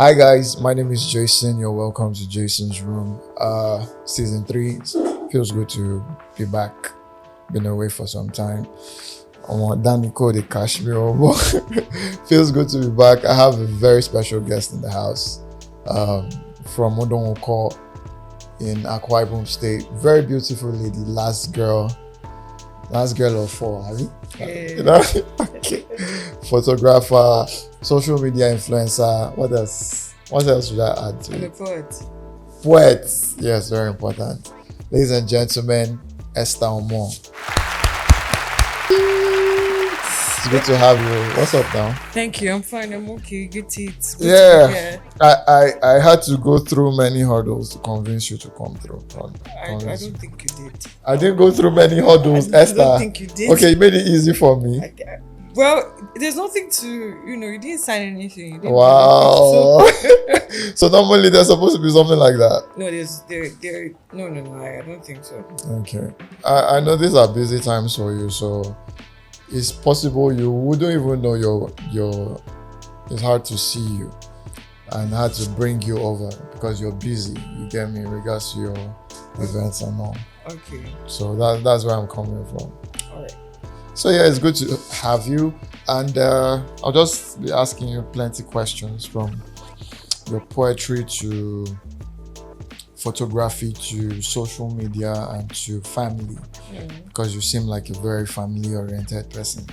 Hi guys, my name is Jason. You're welcome to Jason's Room. Season 3. Feels good to be back. Been away for some time. I want Danny Code the cash me over. Feels good to be back. I have a very special guest in the house. From Odonwoko in Akwa Ibom State. Very beautiful lady, last girl of 4, have you? Hey. You know? Okay. Photographer, social media influencer. What else should I add to I'm a it? poet. Yes, very important. Ladies and gentlemen, Esther Omo. It's good to have you. What's up now? Thank you. I'm fine. I'm okay. Good teeth. Yeah. I had to go through many hurdles to convince you to come through. I don't think you did. I didn't go through many hurdles, Esther. I don't think you did. Okay, you made it easy for me. Well, there's nothing to, you didn't sign anything. You didn't Wow. do anything, So normally there's supposed to be something like that. no, no, I don't think so. Okay. I know these are busy times for you, so it's possible you wouldn't even know your it's hard to see you and hard to bring you over because you're busy. You get me in regards to your events and all. Okay. So that's where I'm coming from. All right. So yeah, it's good to have you, and I'll just be asking you plenty questions from your poetry to photography to social media and to family, because you seem like a very family-oriented person.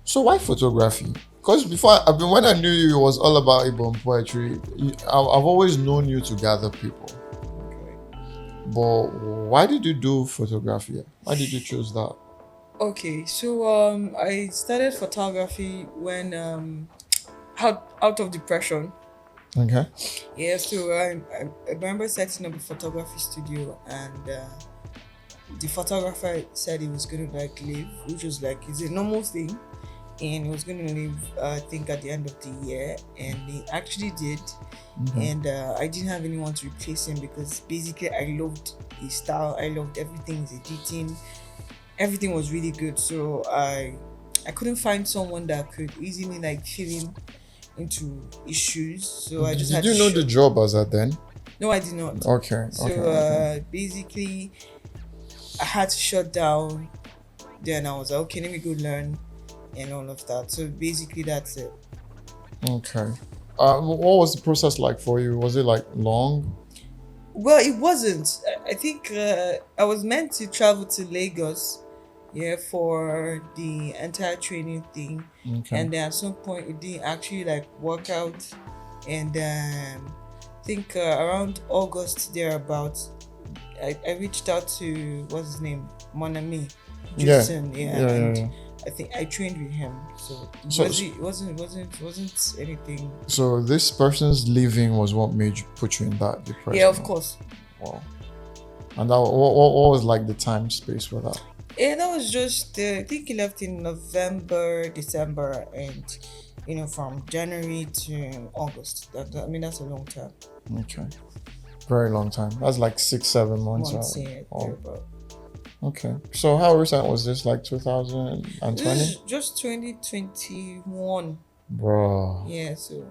So why photography? Because when I knew you, it was all about Ibom poetry. I've always known you to gather people. But why did you do photography? Why did you choose that? Okay, so I started photography when out of depression. Okay. Yeah, so I remember setting up a photography studio, and the photographer said he was going to leave, which was it's a normal thing, and he was going to leave I think at the end of the year, and he actually did. And I didn't have anyone to replace him because basically I loved his style, I loved everything, his editing, everything was really good. So I couldn't find someone that could easily fill into his shoes. So I just Did you know the job as at then? No, I did not. Okay. So basically I had to shut down. Then I was like, okay, let me go learn and all of that. So basically that's it. Okay. What was the process like for you? Was it long? Well, it wasn't. I think I was meant to travel to Lagos, for the entire training thing. Okay. And then at some point it didn't actually work out. And I think around August thereabouts, I reached out to what's his name, Monami, Jason. Yeah. I think I trained with him, so it wasn't anything. So this person's leaving was what made you put you in that depression? Yeah, of course. Wow. And that, what was the time space for that? Yeah, that was just I think he left in November, December, and from January to August. That's a long time. Okay, very long time. That's 6-7 months. About. Okay, so how recent was this? 2020? This is just 2021. Bro. Yeah, so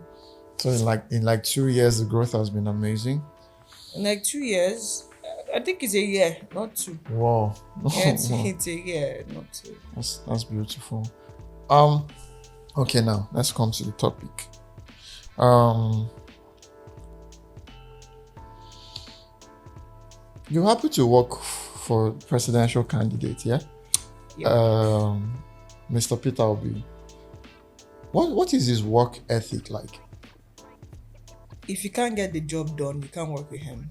in 2 years the growth has been amazing. In 2 years, I think it's a year, not 2. Wow. Yeah, it's a year, not 2. That's beautiful. Okay, now let's come to the topic. You happen to work for presidential candidate, yeah? Yeah. Mr. Peter Obi. What is his work ethic like? If you can't get the job done, you can't work with him.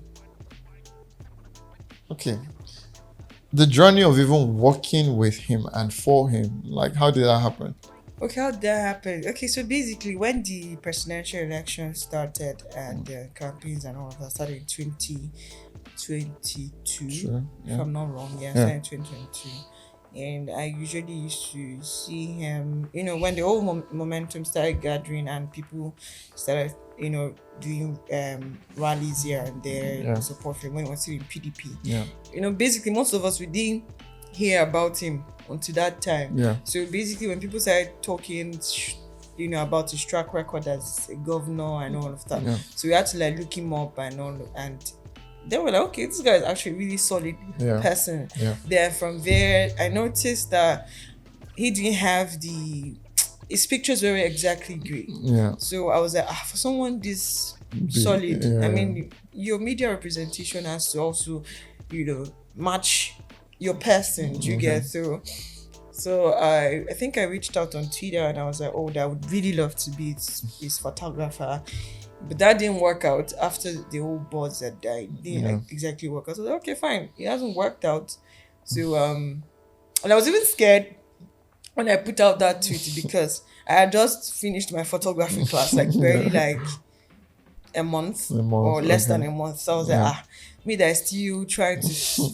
Okay. The journey of even working with him and for him, how did that happen? Okay, how did that happen? Okay, so basically when the presidential election started and the campaigns and all of that started in 2022, Sure, yeah. if I'm not wrong, started in 2022. And I usually used to see him, when the whole momentum started gathering and people started, doing rallies here and there in support for him when he was still in PDP. Yeah. Basically most of us, we didn't hear about him until that time. Yeah. So basically when people started talking, about his track record as a governor and all of that. Yeah. So we had to like look him up and all, and they were like, okay, this guy is actually a really solid person. Yeah. Then from there, I noticed that he didn't have his pictures were exactly great. Yeah. So I was like, for someone this solid, I mean, your media representation has to also, match your person you get through. So I think I reached out on Twitter and I was like, I would really love to be his photographer. But that didn't work out after the whole buzz that died. It didn't exactly work out. So I was like, okay, fine. It hasn't worked out. So and I was even scared when I put out that tweet because I had just finished my photography class, like barely like a month or less than a month. So I was like, me that I still trying to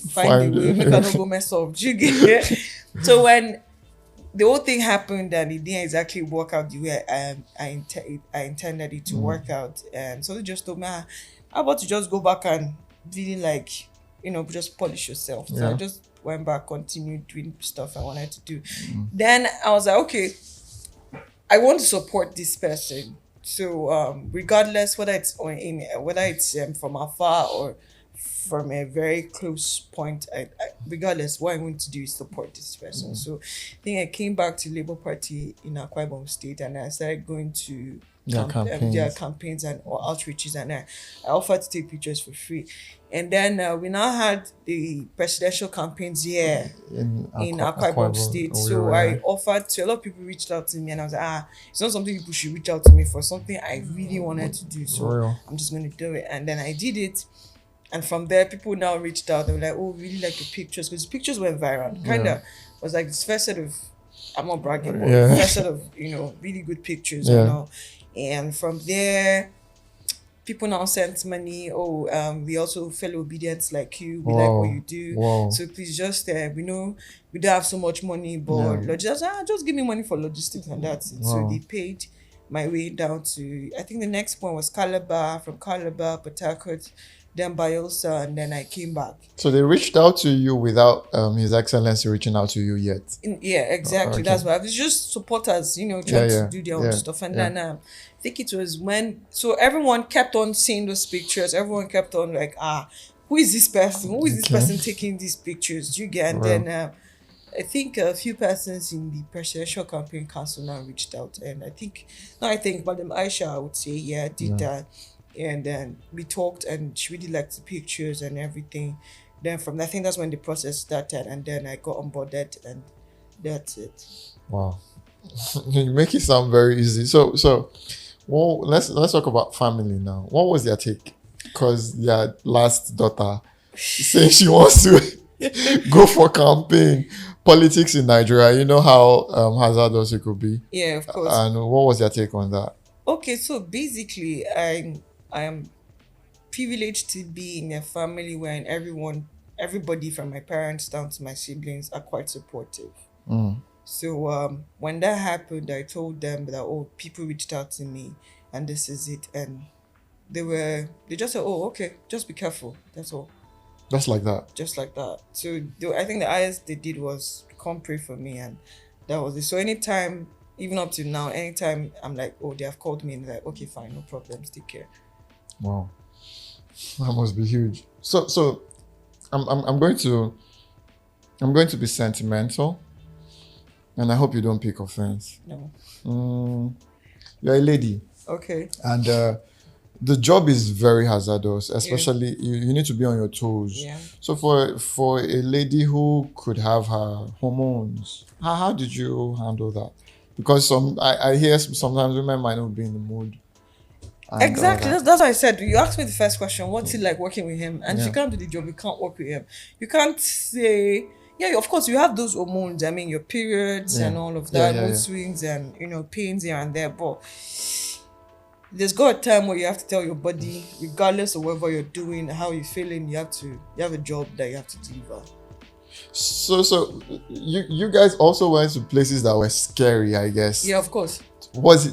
find a way, make I not go mess up. Do you get it? So when the whole thing happened and it didn't exactly work out the way I intended it to work out, and so they just told me, how about you just go back and really like, just polish yourself. So I just went back, continued doing stuff I wanted to do. Then I was like, okay, I want to support this person. So regardless whether it's from afar or from a very close point, regardless, what I want to do is support this person. So I think I came back to Labour Party in Akwa Ibom State and I started going to their campaigns and or outreaches, and I offered to take pictures for free. And then we now had the presidential campaigns here in Akwa Ibom State. So I offered to, a lot of people reached out to me and I was like, it's not something people should reach out to me for, something I really wanted to do. So I'm just going to do it. And then I did it. And from there, people now reached out. They were like, really like your pictures. Because the pictures went viral. Kind of was like this first set of, I'm not bragging, but first set of, really good pictures, And from there, people now sent money. We also fellow obedience like you. We like what you do. Wow. So please just, we know we don't have so much money, but just give me money for logistics and that's it. So they paid my way down to, I think the next point was Calabar, from Calabar, Port Harcourt, then Bayelsa, and then I came back. So they reached out to you without His Excellency reaching out to you yet? Exactly. That's why I was just supporters, trying to do their own stuff. And then I think it was so everyone kept on seeing those pictures. Everyone kept on like, who is this person? Who is this person taking these pictures? Do you get? And then I think a few persons in the presidential campaign council now reached out, and Madam Aisha, I would say, did that. And then we talked and she really liked the pictures and everything. Then from I think that's when the process started, and then I got onboarded and that's it. Wow. You make it sound very easy. So let's talk about family now. What was their take? Because their last daughter saying she wants to go for campaign. Politics in Nigeria, you know how hazardous it could be. Yeah, of course. And what was your take on that? Okay, so basically I am privileged to be in a family where everybody from my parents down to my siblings are quite supportive. So when that happened, I told them that people reached out to me and this is it, and they just said, okay, just be careful, that's all. Just like that. So I think the highest they did was come pray for me, and that was it. So anytime, even up to now, anytime I'm like, they have called me, and they're like, okay, fine, no problems, take care. Wow, that must be huge. So, I'm going to be sentimental, and I hope you don't pick offense. No. You're a lady. Okay. And the job is very hazardous, especially you need to be on your toes. Yeah. So for a lady who could have her hormones, how did you handle that? Because I hear sometimes women might not be in the mood. Exactly. That's what I said. You asked me the first question, what's it like working with him? And if you can't do the job, you can't work with him. You can't say, of course you have those hormones. I mean, your periods and all of that, mood swings and, pains here and there. But there's got a time where you have to tell your body, regardless of whatever you're doing, how you're feeling, you have a job that you have to deliver. So you guys also went to places that were scary, I guess. Yeah, of course.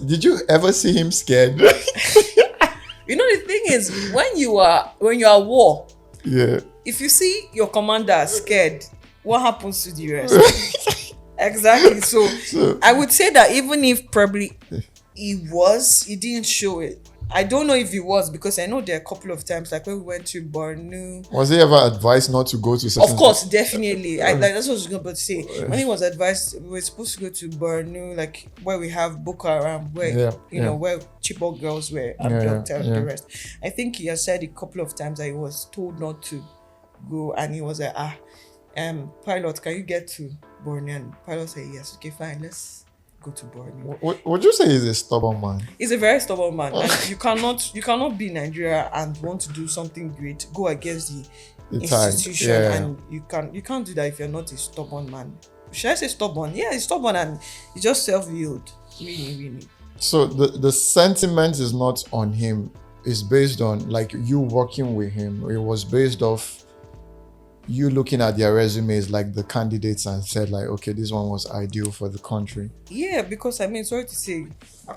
Did you ever see him scared? The thing is, when you are at war, if you see your commander scared, what happens to the rest? Exactly. So I would say that even if probably He didn't show it. I don't know if he was, because I know there are a couple of times, like when we went to Bornu. Was he ever advised not to go to certain? Of course, definitely. That's what I was going to say. When he was advised, we were supposed to go to Bornu, like where we have Boko Haram, where where Chibok girls were abducted and the rest. I think he has said a couple of times that he was told not to go, and he was like, pilot, can you get to Bornu? And pilot said, yes, okay, fine, let's go to Bornu. Would you say he's a stubborn man? He's a very stubborn man, and you cannot be in Nigeria and want to do something great, go against the institution, and you can't do that if you're not a stubborn man. Should I say stubborn? Yeah, he's stubborn, and he's just self-willed. Really. So the sentiment is not on him. It's based on like you working with him. It was based off you looking at their resumes, like the candidates, and said like, okay, this one was ideal for the country. Yeah, because I mean, sorry to say, our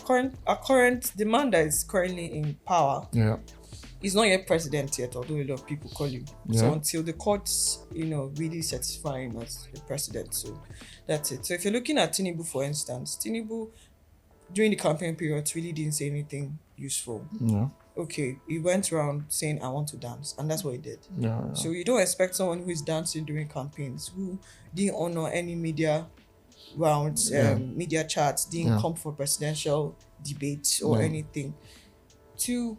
current the man that is currently in power, he's not yet president yet, although a lot of people call him. So until the courts, really satisfy him as the president, so that's it. So if you're looking at Tinubu, for instance, Tinubu during the campaign period really didn't say anything useful. Okay, he went around saying, I want to dance, and that's what he did. So you don't expect someone who is dancing during campaigns, who didn't honor any media rounds, media chats, didn't come for presidential debates or anything, to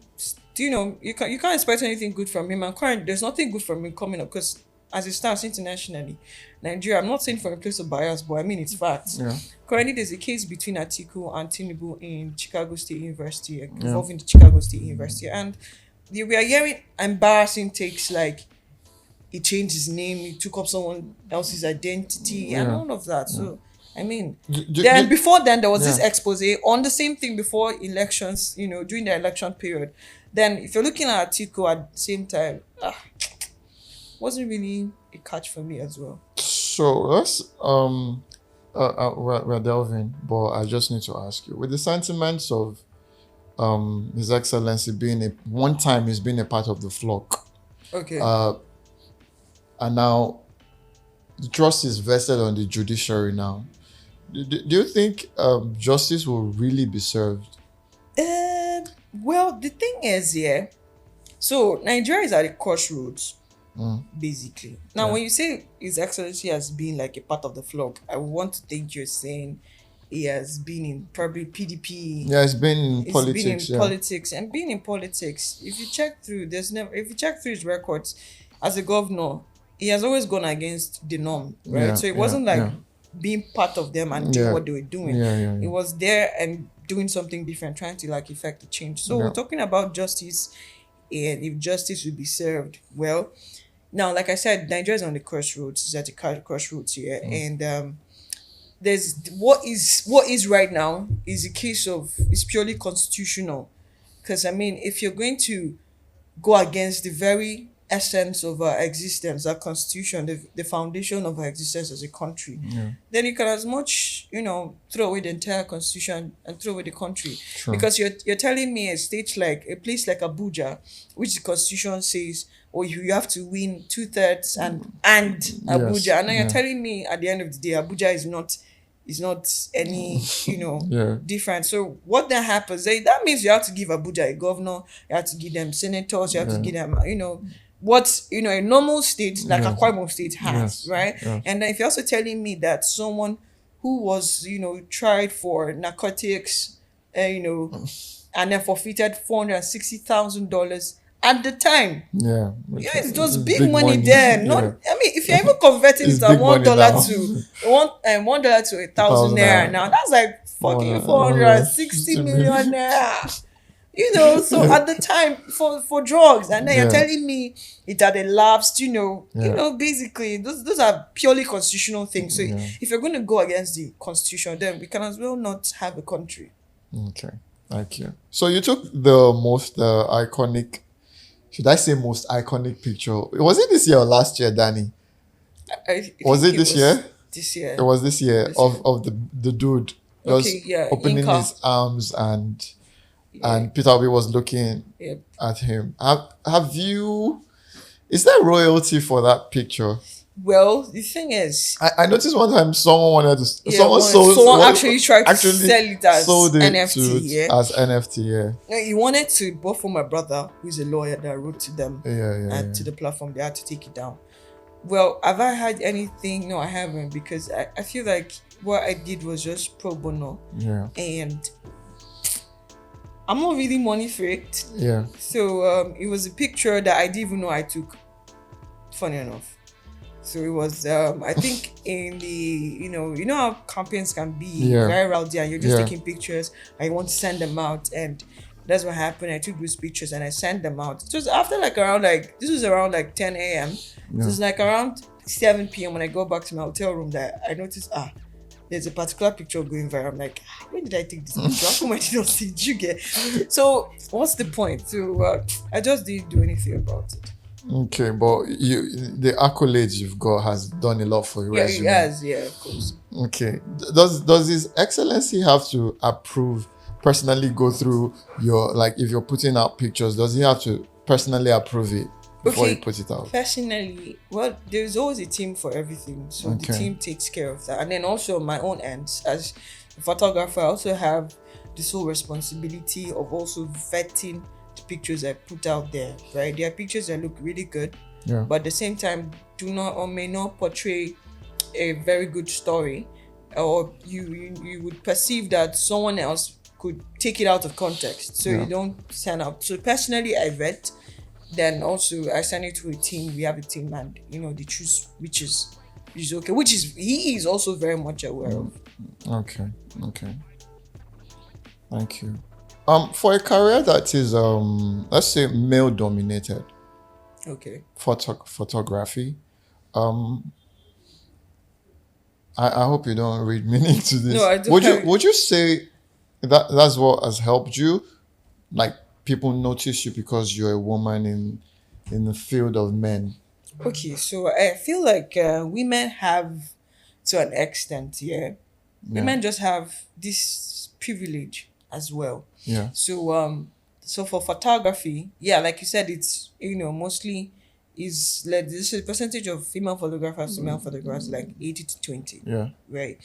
you can't expect anything good from him. And currently, there's nothing good from him coming up, because as it stands internationally, Nigeria, I'm not saying from a place of bias, but I mean it's facts. Currently, there's a case between Atiku and Tinubu in Chicago State University, involving the Chicago State University, and we are hearing embarrassing takes like he changed his name, he took up someone else's identity, and all of that. So I mean, before then there was this expose on the same thing before elections, during the election period. Then if you're looking at Atiku at the same time, wasn't really a catch for me as well. So let's we're delving, but I just need to ask you, with the sentiments of His Excellency being he's been a part of the flock. Okay. And now the trust is vested on the judiciary now. Do you think justice will really be served? Well, the thing is, so Nigeria is at the crossroads. Basically. Now, when you say His Excellency has been like a part of the flock, I want to think you're saying he has been in probably PDP. Yeah, he's been in politics. Politics, and being in politics. If you check through his records as a governor, he has always gone against the norm, right? So it wasn't like being part of them and doing what they were doing. He was there and doing something different, trying to like effect a change. So we're talking about justice, and if justice will be served, well. Now, like I said, Nigeria is on the crossroads. It's at the crossroads here, and there's what is right now is a case of it's purely constitutional, because I mean, if you're going to go against the very essence of our existence, our constitution, the foundation of our existence as a country, then you can as much throw away the entire constitution and throw away the country. Because you're telling me a place like Abuja, which the constitution says, or you have to win 2/3 and Abuja, and now you're telling me at the end of the day Abuja is not any different. So what then happens, that means you have to give Abuja a governor, you have to give them senators, you have to give them what a normal state like Akwa Ibom state has, right? And then if you're also telling me that someone who was tried for narcotics, and then forfeited $460,000 at the time, it was big money then. I mean, if you're even converting it at $1 to $1 to 1,000 naira now, that's like fucking 460 million naira. So at the time for drugs, and then you're telling me it had elapsed, basically those are purely constitutional things. So if you're going to go against the constitution, then we can as well not have a country. Okay, thank you. So you took the most iconic, should I say most iconic picture? Was it this year or last year, Danny? Was it this year? This year. It was this year of the dude just opening his arms and Peter Obi was looking at him. Have you? Is there royalty for that picture? Well, the thing is, I noticed one time someone wanted to. someone actually tried to sell it as sold it NFT. Yeah, as NFT. Yeah. no, he wanted to, but for my brother, who's a lawyer, that wrote to them and to the platform, they had to take it down. Well, have I had anything? No, I haven't, because I feel like what I did was just pro bono. Yeah. And I'm not really money for it. Yeah. So it was a picture that I didn't even know I took. Funny enough. So it was I think in the you know how campaigns can be very rowdy, and you're just taking pictures and you want to send them out, and that's what happened. I took those pictures and I sent them out. It was after this was around 10 a.m. It was around 7 p.m. when I go back to my hotel room that I noticed there's a particular picture going viral. I'm like, when did I take this picture? How come I did not see it? You get? So what's the point? So I just didn't do anything about it. Okay, but the accolades you've got has done a lot for your resume. Yes, of course. Okay. Does His Excellency have to personally go through your, if you're putting out pictures, does he have to personally approve it before you put it out? Personally, well, there's always a team for everything. So the team takes care of that. And then also my own ends as a photographer, I also have this whole responsibility of also vetting the pictures I put out there, right? There are pictures that look really good, but at the same time do not or may not portray a very good story, or you would perceive that someone else could take it out of context, so you don't send out. So personally I vet, then also I send it to a team. We have a team, and they choose which is okay, which is he is also very much aware of. Okay Thank you. For a career that is let's say male dominated, photography, I hope you don't read meaning to this. No, I do. Would you say that's what has helped you? Like, people notice you because you're a woman in the field of men. Okay, so I feel like women have, to an extent, women just have this privilege as well. Yeah. So for photography, like you said, it's mostly is this is a percentage of female photographers to male photographers, like 80 to 20. Yeah. Right.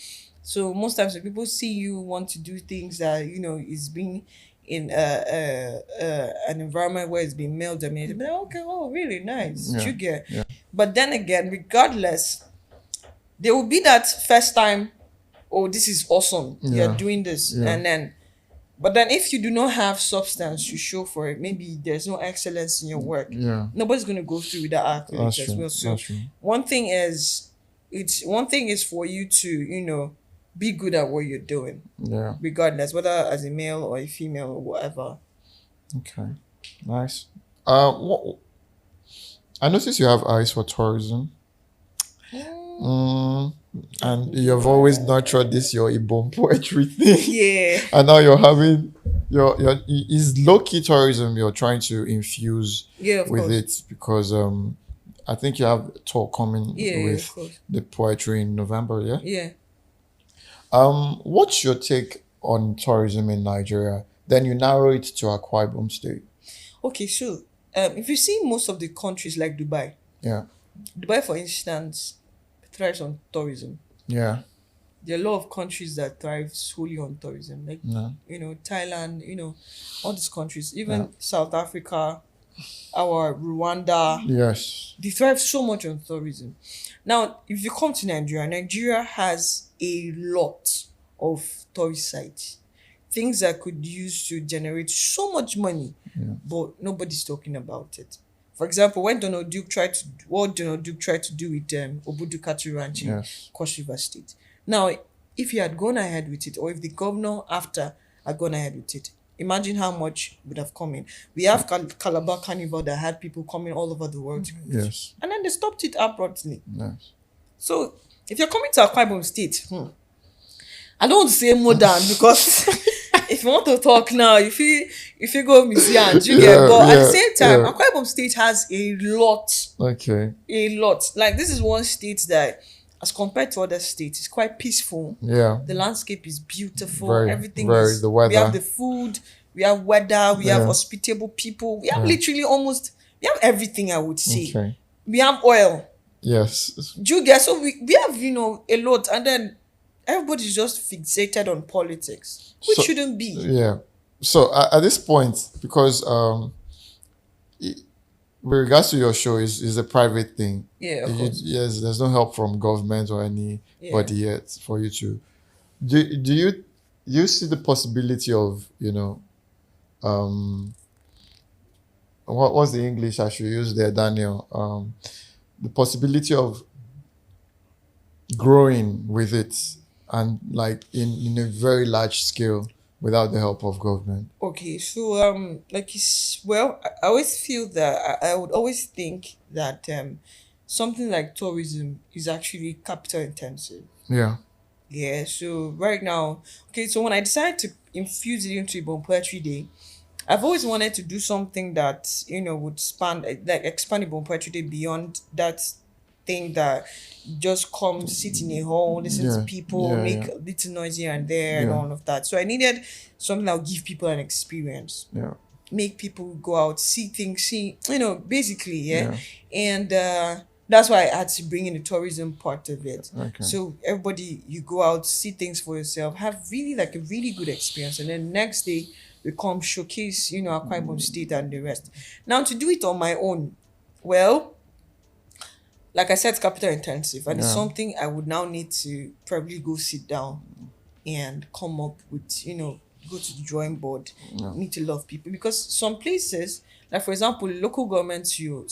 So most times when people see you want to do things that is being in an environment where it's being male dominated, but okay, really nice. You get. Yeah. But then again, regardless, there will be that first time, this is awesome. You're doing this, but then if you do not have substance to show for it, maybe there's no excellence in your work. Yeah. Nobody's going to go through with that accolade as well. So one thing is for you to, be good at what you're doing. Yeah. Regardless, whether as a male or a female or whatever. Okay. Nice. I noticed you have eyes for tourism. And you've always nurtured this your Ibom poetry thing. Yeah. And now you're having is low-key tourism you're trying to infuse with it, because I think you have a tour coming with the poetry in November, Yeah. What's your take on tourism in Nigeria? Then you narrow it to Akwa Ibom State. Okay, so if you see most of the countries like Dubai, Dubai, for instance, thrives on tourism. Yeah. There are a lot of countries that thrive solely on tourism, like Thailand, all these countries, even South Africa, our Rwanda. Yes. They thrive so much on tourism. Now, if you come to Nigeria has a lot of tourist sites, things that could use to generate so much money, but nobody's talking about it. For example, when Donald Duke tried to do with Obudu Cattle Ranch in Cross River State. Now, if he had gone ahead with it, or if the governor after had gone ahead with it, imagine how much would have come in. We have Calabar Carnival that had people coming all over the world. Yes. And then they stopped it abruptly. Yes. So, if you're coming to Akwa Ibom State, I don't want to say modern because if you want to talk now, if you go museum, but at the same time, Akwa Ibom State has a lot. Okay. A lot. Like, this is one state that, as compared to other states, it's quite peaceful. Yeah. The landscape is beautiful. Everything is the weather. We have the food, we have weather, we have hospitable people. We have literally we have everything, I would say. Okay. We have oil. Yes. Do you get? So we have, a lot, and then everybody's just fixated on politics, which So, shouldn't be. yeah. So at this point, because with regards to your show, is a private thing. Yeah, of course. Yes, there's no help from government or anybody yet for you to. Do you see the possibility of what's the English I should use there, Daniel? The possibility of growing with it and like in a very large scale without the help of government. Okay, so I always feel that I would always think that something like tourism is actually capital intensive. Yeah. Yeah, so right now, okay, so when I decided to infuse it into Ibon Poetry Day, I've always wanted to do something that would expand Ibon Poetry Day beyond that thing that just come sit in a hall, listen to people, make a little noise here and there and all of that. So I needed something that would give people an experience. Yeah. Make people go out, see things, basically, And that's why I had to bring in the tourism part of it. Okay. So everybody, you go out, see things for yourself, have really a really good experience, and then next day we come showcase, Akwa Ibom State and the rest. Now to do it on my own, well, like I said, it's capital intensive, and it's something I would now need to probably go sit down and come up with, go to the drawing board, meet a lot of people, because some places, like for example, some local governments you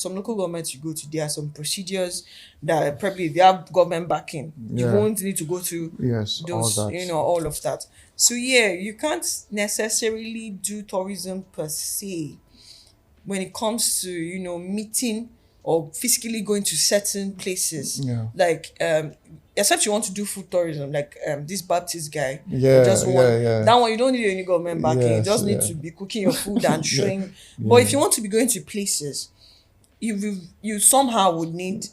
go to, there are some procedures that probably if you have government backing, you won't need to go through those, all of that. So you can't necessarily do tourism per se when it comes to, meeting or physically going to certain places. Like except you want to do food tourism, like this Baptist guy. That one you don't need any government backing. You just need to be cooking your food and showing. But if you want to be going to places, you somehow would need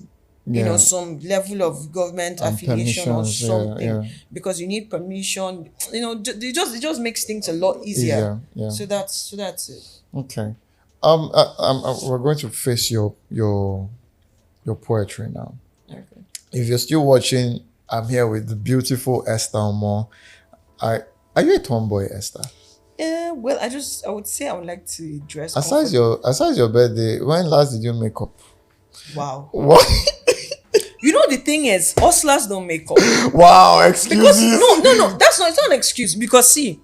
some level of government and affiliation or something, because you need permission. It just makes things a lot easier. So that's it. Okay. We're going to face your poetry now. Okay. If you're still watching, I'm here with the beautiful Esther Omo. Are you a tomboy, Esther? Well, I would say I would like to dress. Aside your birthday, when last did you make up? Wow. What? The thing is, hustlers don't make up. Wow, excuses. Because no, it's not an excuse. Because see,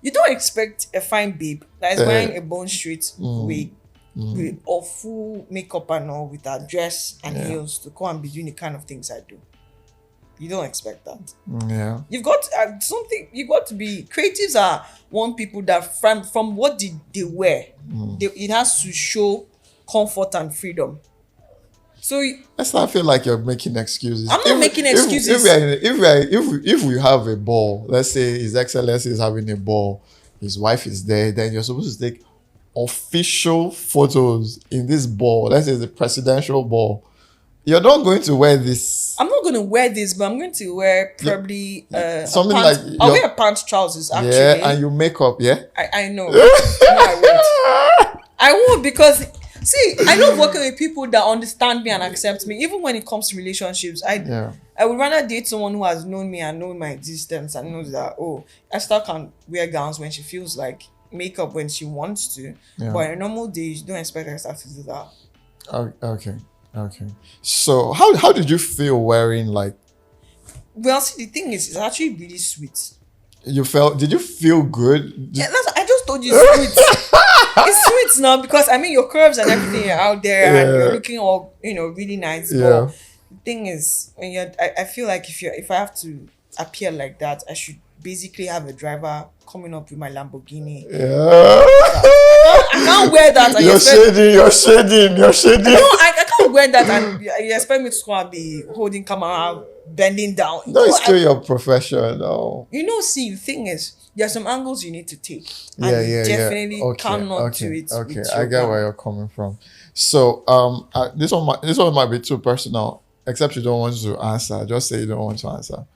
you don't expect a fine babe that is wearing a bone straight wig with or full makeup and all, with her dress and heels, to come and be doing the kind of things I do. You don't expect that. Yeah. You've got something. You got to be creatives. Are one people that from what they wear, it has to show comfort and freedom. So let's not feel like you're making excuses. I'm not making excuses. If we have a ball, let's say His Excellency is having a ball, his wife is there, then you're supposed to take official photos in this ball. Let's say the presidential ball. You're not going to wear this. I'm not going to wear this, but I'm going to wear probably something I'll wear pants, trousers, actually. Yeah, and you make up, yeah? I know. No, I won't. I won't, because see, I love working with people that understand me and accept me, even when it comes to relationships. I would rather date someone who has known me and known my existence and knows that, Esther can wear gowns when she feels like, makeup when she wants to. But on a normal day, you don't expect Esther to do that. Okay. So how did you feel wearing Well, see, the thing is, it's actually really sweet. Did you feel good? Yeah, I just told you it's sweet. It's sweet now, because your curves and everything are out there and you're looking all, really nice. But the thing is, when I feel like if I have to appear like that, I should basically have a driver coming up with my Lamborghini. I can't wear that. And you're shading. No, I can't wear that, and you expect me to go and be holding camera, bending down. No, it's still your profession. No. See, the thing is, there are some angles you need to take. And you definitely cannot do it. Okay, I get where you're coming from. So, this one might be too personal, except you don't want to answer. Just say you don't want to answer.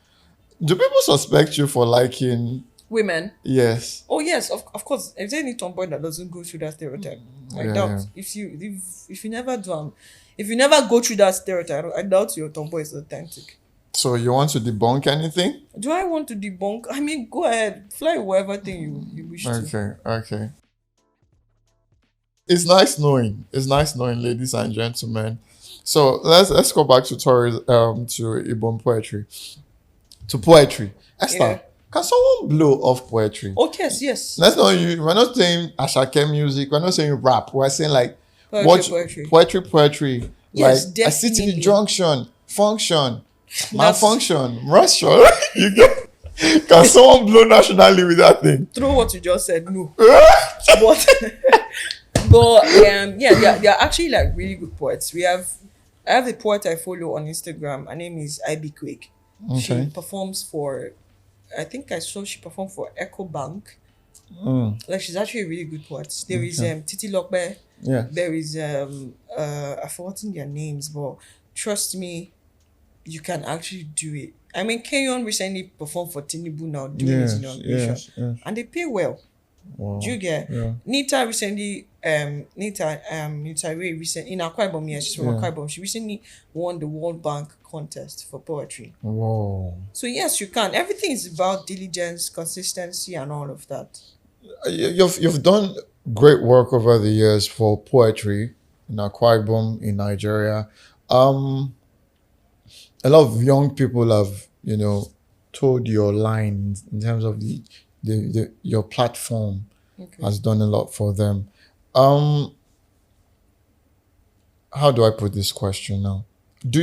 Do people suspect you for liking women. Yes. Oh yes, of course. If there any tomboy that doesn't go through that stereotype, I Yeah, doubt if you never do if you never go through that stereotype, I doubt your tomboy is authentic. So you want to debunk anything? Do I want to debunk? I mean, go ahead, fly whatever thing you wish to. Okay. It's nice knowing. Ladies and gentlemen. So let's go back to tourism, to Ibom poetry. To poetry. Esther, Yeah. can someone blow off poetry? Oh yes. Let's not we're not saying Ashake music, we're not saying rap, we're saying like Poetry. Poetry. Yes, Like a city definitely. junction, function, That's- malfunction, Russia. You get can someone blow nationally with that thing? Through what you just said, no. but yeah, they're actually like really good poets. I have a poet I follow on Instagram. Her name is IB Quake. Okay. She performs for, I think I saw she performed for Echo Bank. Like she's actually a really good poet. There is Titi Lokbe. Yeah. There is I've forgotten their names, but trust me, you can actually do it. I mean, Kenyon recently performed for Tinubu now doing his inauguration, yes. and they pay well. Wow. Do you get? Yeah. Nita recently, Nita Ray recently in Akwa Ibom, yeah, she's from Akwa Ibom. She recently won the World Bank contest for poetry. Whoa. So yes, you can. Everything is about diligence, consistency, and all of that. You've done great work over the years for poetry in Akwa Ibom, in Nigeria. A lot of young people have, told your line in terms of the your platform Okay. has done a lot for them. How do I put this question now? Do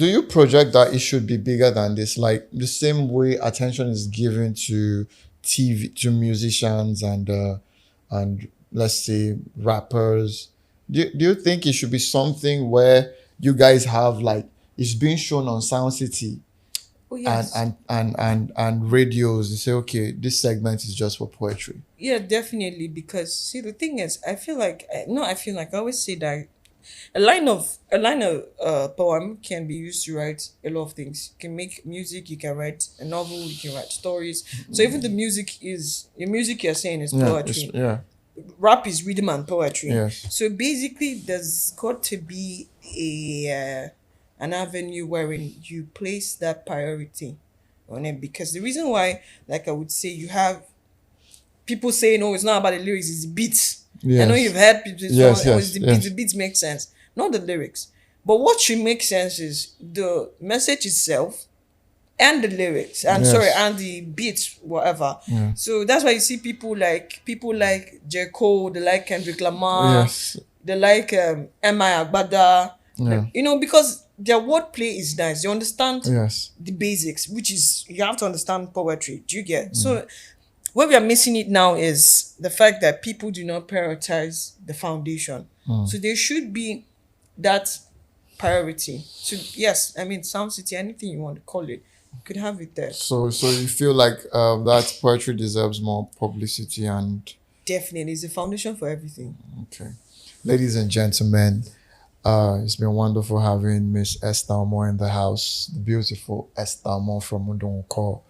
you project that it should be bigger than this? Like the same way attention is given to TV, to musicians and let's say rappers. Do you think it should be something where you guys have like it's being shown on Sound City Oh yes. and radios? They say, okay, this segment is just for poetry. Yeah, definitely. Because see, the thing is, I always say that a line of poem can be used to write a lot of things. You can make music, you can write a novel, you can write stories. So even the music you're saying is poetry. Rap is rhythm and poetry. Yes. So basically, there's got to be an avenue wherein you place that priority on it. Because the reason why, like I would say, you have people saying, "Oh, it's not about the lyrics; it's the beats." Yes. I know you've heard people say, Yes, "Oh, it's the yes. beats. The beats make sense, not the lyrics." But what should make sense is the message itself and the lyrics, and Yes. and the beats, whatever. Yeah. So that's why you see people like J. Cole, they like Kendrick Lamar, Yes. they like M.I. Agbada, Yeah. because their wordplay is nice. You understand Yes. the basics, which is you have to understand poetry. Do you get? So where we are missing it now is the fact that people do not prioritize the foundation. So there should be that priority. So yes, I mean Sound City, anything you want to call it, you could have it there. So you feel like that poetry deserves more publicity and Definitely, it's the foundation for everything. okay. Ladies and gentlemen, it's been wonderful having Miss Esther Moore in the house. The beautiful Esther Moore from Udonko,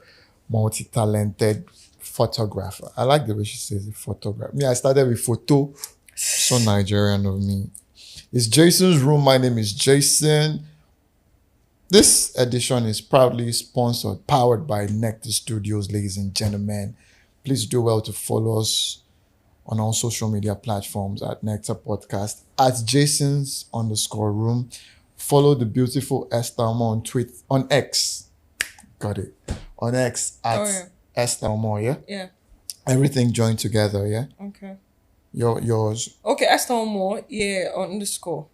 multi-talented photographer. I like the way she says it, photographer. Me, I started with photo. So Nigerian of me. It's Jason's Room. My name is Jason. This edition is proudly sponsored, powered by Nectar Studios, ladies and gentlemen. Please do well to follow us on all social media platforms at Nectar Podcast, at Jason's_room. Follow the beautiful Esther Moore on X. Got it. On X at Esther Moore, yeah? Yeah. Everything joined together, yeah? Okay. Yours. Okay, Esther Moore, yeah, _.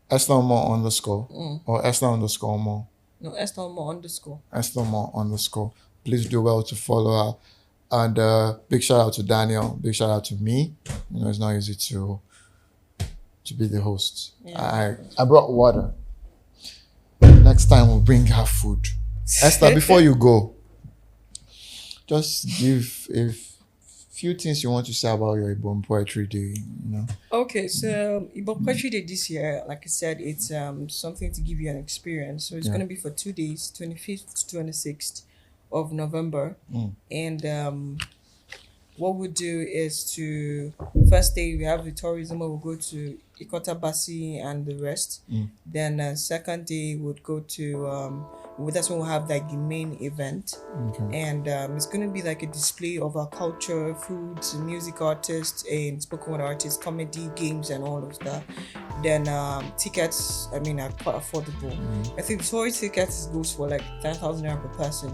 Esther Moore _ or Esther _Moore. No, Esther Moore _ Esther Moore _. Please do well to follow her. And big shout out to Daniel. Big shout out to me. It's not easy to be the host. Yeah. I brought water. Next time we'll bring her food. Esther, before you go, just give a few things you want to say about your Ibom Poetry Day. Okay, so Ibom Poetry Day this year, like I said, it's something to give you an experience. So it's going to be for 2 days, 25th to 26th. of November. And what we'll do is to first day we have the tourism, we'll go to Ikota Basi and the rest. Then second day would go to that's when we'll have like the main event. And it's going to be like a display of our culture, foods, music artists and spoken word artists, comedy, games and all of that. Then tickets, I mean, are quite affordable. I think the tourist tickets goes for like 10,000 naira per person,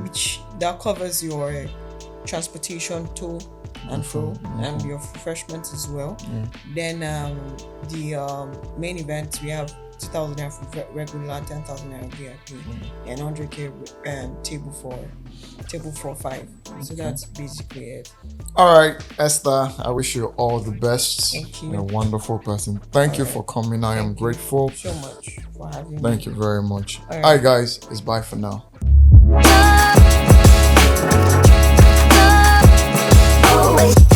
which that covers your transportation to and fro and your refreshments as well. Then the main event we have 2,000 naira for regular, 10,000 naira VIP, and 100k table for 5. So that's basically it. All right, Esther, I wish you all the best. Thank you. You're a wonderful person. Thank you for coming. I am grateful. So much for having me. Thank you very much. All right, guys, it's bye for now. Always.